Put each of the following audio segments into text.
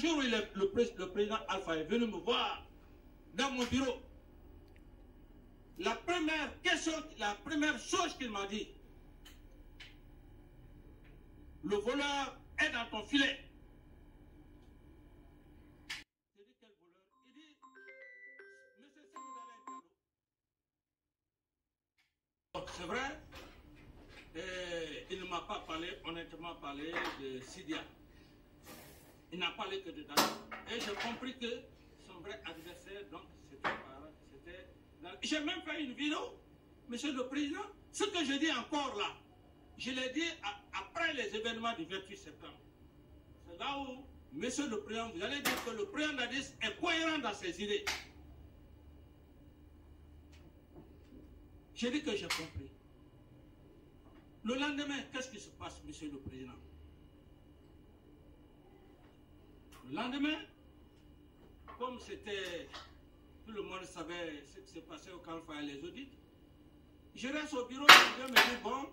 jour où le président Alpha est venu me voir dans mon bureau, la première chose qu'il m'a dit, le voleur est dans ton filet. J'ai dit, quel voleur? Il dit, monsieur Sékou Diallo. C'est vrai, il ne m'a pas parlé, honnêtement parlé de Sidia. Il n'a parlé que de Dalo. Et j'ai compris que son vrai adversaire, donc, c'était... J'ai même fait une vidéo, monsieur le président. Ce que je dis encore là, je l'ai dit après les événements du 28 septembre. C'est là où, monsieur le président, vous allez dire que le président Dadis est cohérent dans ses idées. J'ai dit que j'ai compris. Le lendemain, qu'est-ce qui se passe, monsieur le président? Le lendemain, comme c'était, tout le monde savait ce qui s'est passé au Calfa et les audits, je reste au bureau, je me dis, bon,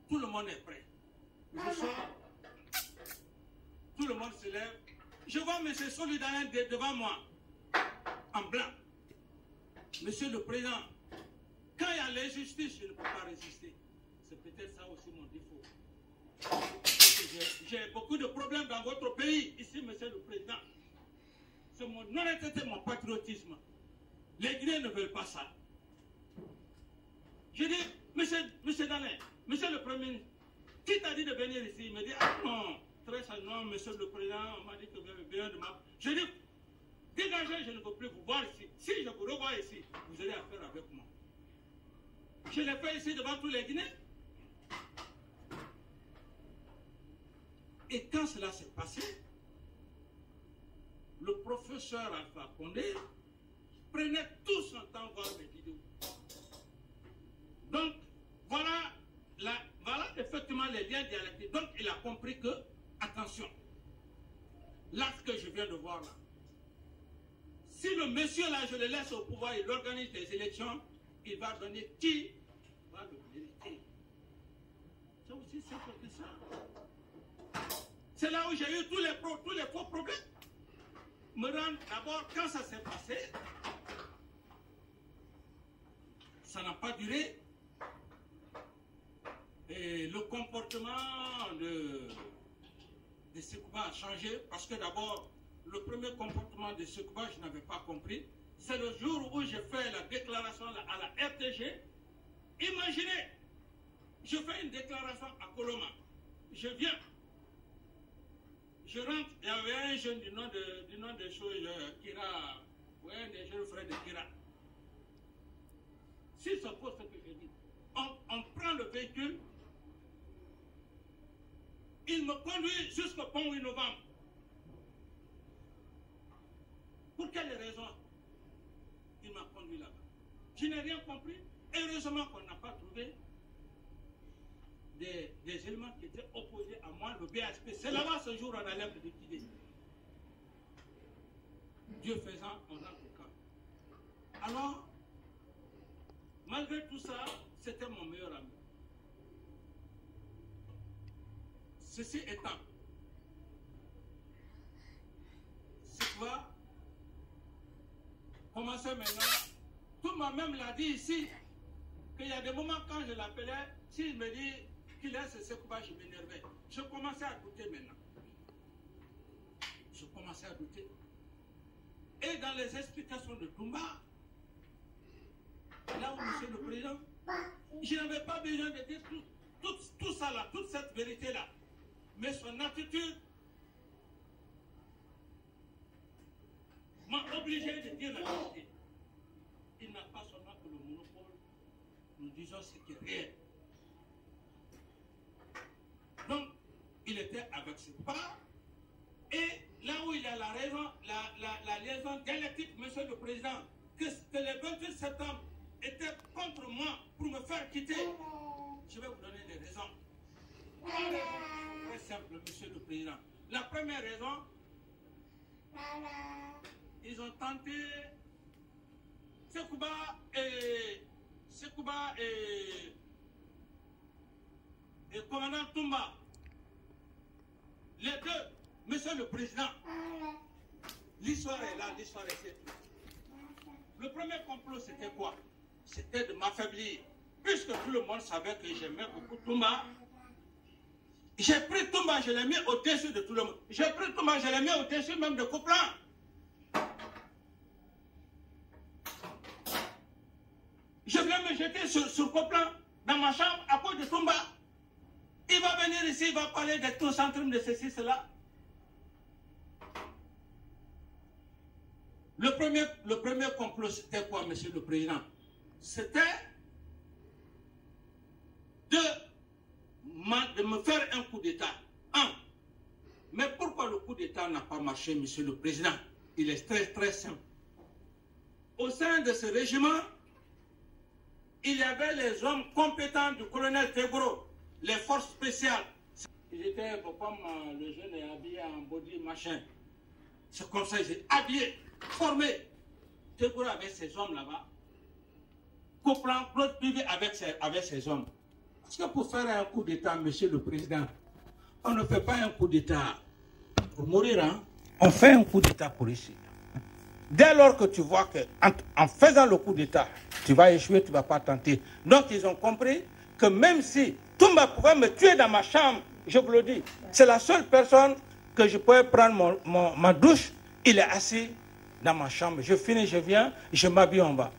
tout le monde est prêt. Je sors, tout le monde se lève. Je vois M. Solidarien devant moi, en blanc. Monsieur le Président, quand il y a l'injustice, je ne peux pas résister. C'est peut-être ça aussi mon défaut. J'ai beaucoup de problèmes dans votre pays, ici, Monsieur le Président. C'est mon honnêteté, mon patriotisme. Les Guinéens ne veulent pas ça. Je dis, Monsieur Dalin, Monsieur le Premier ministre, qui t'a dit de venir ici? Il me dit, ah non, très sérieusement, Monsieur le Président, on m'a dit que vous avez besoin de ma... Je dis, dégagez, je ne veux plus vous voir ici. Si je vous revois ici, vous allez affaire avec moi. Je l'ai fait ici devant tous les Guinéens. Et quand cela s'est passé, le professeur Alpha Condé prenait tout son temps voir mes vidéos. Donc, voilà effectivement les liens dialectiques. Donc, il a compris que, attention, l'acte que je viens de voir là, si le monsieur là, je le laisse au pouvoir, il organise des élections, il va donner qui va le mériter. C'est aussi simple que ça. C'est là où j'ai eu tous les faux problèmes. Me rendre d'abord, quand ça s'est passé, ça n'a pas duré. Et le comportement de Sekouba a changé parce que d'abord, le premier comportement de Sekouba, je n'avais pas compris. C'est le jour où j'ai fait la déclaration à la RTG. Imaginez, je fais une déclaration à Coloma. Je viens. Je rentre, il y avait un jeune du nom de choses, Kira, ouais, des jeunes frères de Kira. Si c'est pour ce que je dis, on prend le véhicule, il me conduit jusqu'au pont 8 novembre. Pour quelle raison il m'a conduit là-bas? Je n'ai rien compris. Heureusement qu'on n'a pas trouvé des éléments qui étaient opposés à moi, le BHP. C'est là-bas ce jour on allait me liquider. Dieu faisant, on rentre au camp. Alors, malgré tout ça, c'était mon meilleur ami. Ceci étant, c'est quoi? Commencer maintenant. Tout le monde même l'a dit ici, qu'il y a des moments quand je l'appelais, s'il me dit qu'il laisse Sekouba, je m'énervais. Je commençais à douter maintenant. Je commençais à douter. Et dans les explications de Toumba, là où Monsieur le Président, je n'avais pas besoin de dire tout ça là, toute cette vérité là. Mais son attitude m'a obligé de dire la vérité. Il n'a pas seulement que le monopole, nous disons ce qui est réel. Donc, il était avec ses parts, et là où il a la raison, la liaison dialectique, Monsieur le Président, que le 28 septembre était contre moi pour me faire quitter, je vais vous donner des raisons. Très simple, Monsieur le Président. La première raison, ils ont tenté Sekouba et commandant Toumba, les deux, Monsieur le Président, l'histoire est là, l'histoire est cette. Le premier complot, c'était quoi? C'était de m'affaiblir. Puisque tout le monde savait que j'aimais beaucoup Toumba, j'ai pris Toumba, je l'ai mis au-dessus de tout le monde. J'ai pris Toumba, je l'ai mis au-dessus même de Couplan. Je viens me jeter sur Couplan, dans ma chambre, à cause de Toumba. Il va venir ici, il va parler des taux centrales de ceci, cela. Le premier complot, c'était quoi, Monsieur le Président? C'était de me faire un coup d'État. Mais pourquoi le coup d'État n'a pas marché, Monsieur le Président? Il est très, très simple. Au sein de ce régiment, il y avait les hommes compétents du colonel Tegro, les forces spéciales. Ils étaient comme le jeune est habillé en body machin. C'est comme ça, ils étaient habillés, formés. Tegro avec ses hommes là-bas. Couplan, Claude Pivi avec ses hommes. Parce que pour faire un coup d'État, Monsieur le Président, on ne fait pas un coup d'État pour mourir, hein? On fait un coup d'État pour ici. Dès lors que tu vois qu'en faisant le coup d'État, tu vas échouer, tu ne vas pas tenter. Donc ils ont compris que même si Toumba pouvait me tuer dans ma chambre, je vous le dis, c'est la seule personne que je pouvais prendre ma douche, il est assis dans ma chambre. Je finis, je viens, je m'habille en bas.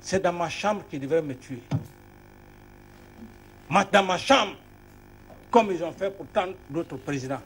C'est dans ma chambre qu'il devait me tuer. Dans ma chambre, comme ils ont fait pour tant d'autres présidents.